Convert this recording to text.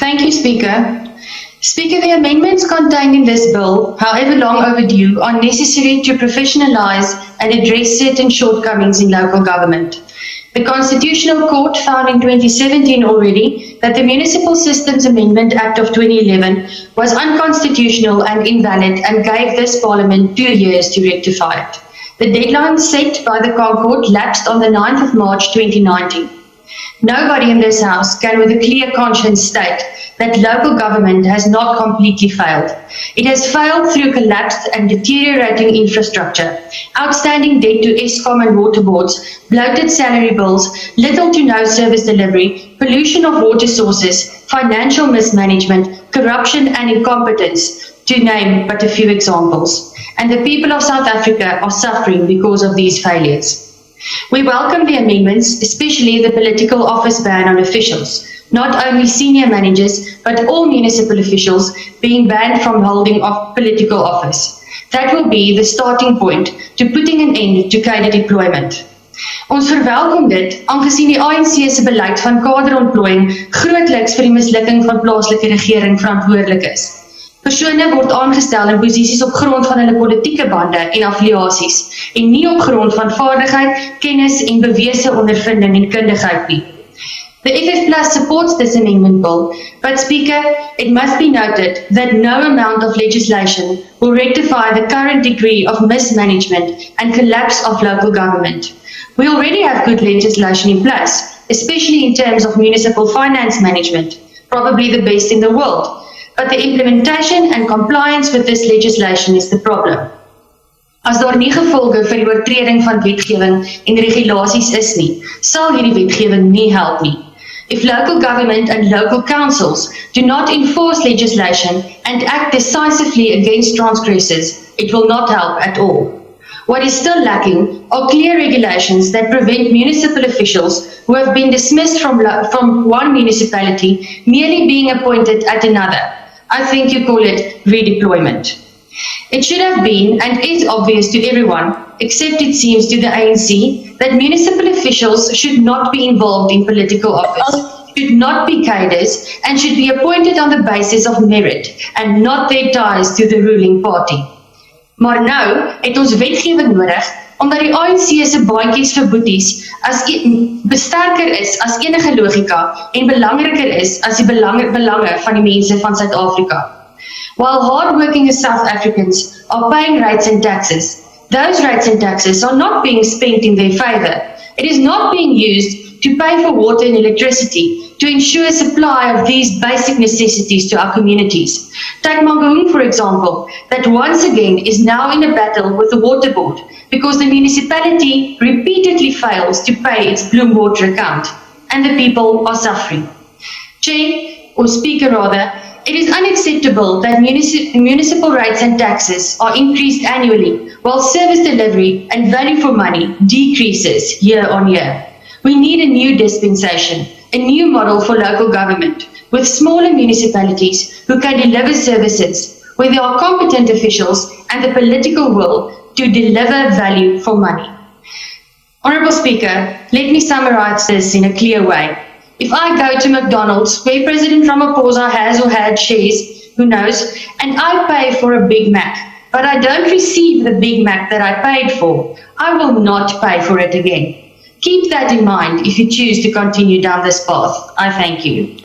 Thank you, Speaker. Speaker, the amendments contained in this bill, however long overdue, are necessary to professionalise and address certain shortcomings in local government. The Constitutional Court found in 2017 already that the Municipal Systems Amendment Act of 2011 was unconstitutional and invalid and gave this Parliament 2 years to rectify it. The deadline set by the Court lapsed on the 9th of March 2019. Nobody in this House can with a clear conscience state that local government has not completely failed. It has failed through collapsed and deteriorating infrastructure, outstanding debt to Eskom and water boards, bloated salary bills, little to no service delivery, pollution of water sources, financial mismanagement, corruption and incompetence, to name but a few examples. And the people of South Africa are suffering because of these failures. We welcome the amendments, especially the political office ban on officials, not only senior managers, but all municipal officials being banned from holding of political office. That will be the starting point to putting an end to cadre deployment. Ons verwelkom dit, aangesien die ANC se beleid van kaderontplooiing grootliks vir die mislukking van plaaslike regering verantwoordelik is. Persone word aangestel in posisies op grond van hulle politieke bande en affiliasies en nie op grond van vaardigheid, kennis en bewese ondervinding en kundigheid nie. The FF+ supports this amendment bill, but Speaker, it must be noted that no amount of legislation will rectify the current degree of mismanagement and collapse of local government. We already have good legislation in place, especially in terms of municipal finance management, probably the best in the world. But the implementation and compliance with this legislation is the problem. As daar nie gevolge vir die oortreding van wetgewing en regulasies is nie, sal hierdie wetgewing nie help nie. If local government and local councils do not enforce legislation and act decisively against transgressors, it will not help at all. What is still lacking are clear regulations that prevent municipal officials who have been dismissed from one municipality merely being appointed at another. I think you call it redeployment. It should have been and is obvious to everyone, except it seems to the ANC, that municipal officials should not be involved in political office, should not be cadres, and should be appointed on the basis of merit and not their ties to the ruling party. Maar nou het ons wetgewing nodig, omdat die ANC se baantjies vir boeties besterker is as enige logika en belangriker is as die belange van die mense van Suid-Afrika. While hard-working South Africans are paying rates and taxes, those rates and taxes are not being spent in their favour. It is not being used to pay for water and electricity, to ensure supply of these basic necessities to our communities. Take Mangaung, for example, that once again is now in a battle with the water board because the municipality repeatedly fails to pay its Bloom water account, and the people are suffering. Chair, or Speaker rather, it is unacceptable that municipal rates and taxes are increased annually while service delivery and value for money decreases year on year. We need a new dispensation, a new model for local government, with smaller municipalities who can deliver services, where there are competent officials and the political will to deliver value for money. Honourable Speaker, let me summarise this in a clear way. If I go to McDonald's, where President Ramaphosa has or had shares, who knows, and I pay for a Big Mac, but I don't receive the Big Mac that I paid for, I will not pay for it again. Keep that in mind if you choose to continue down this path. I thank you.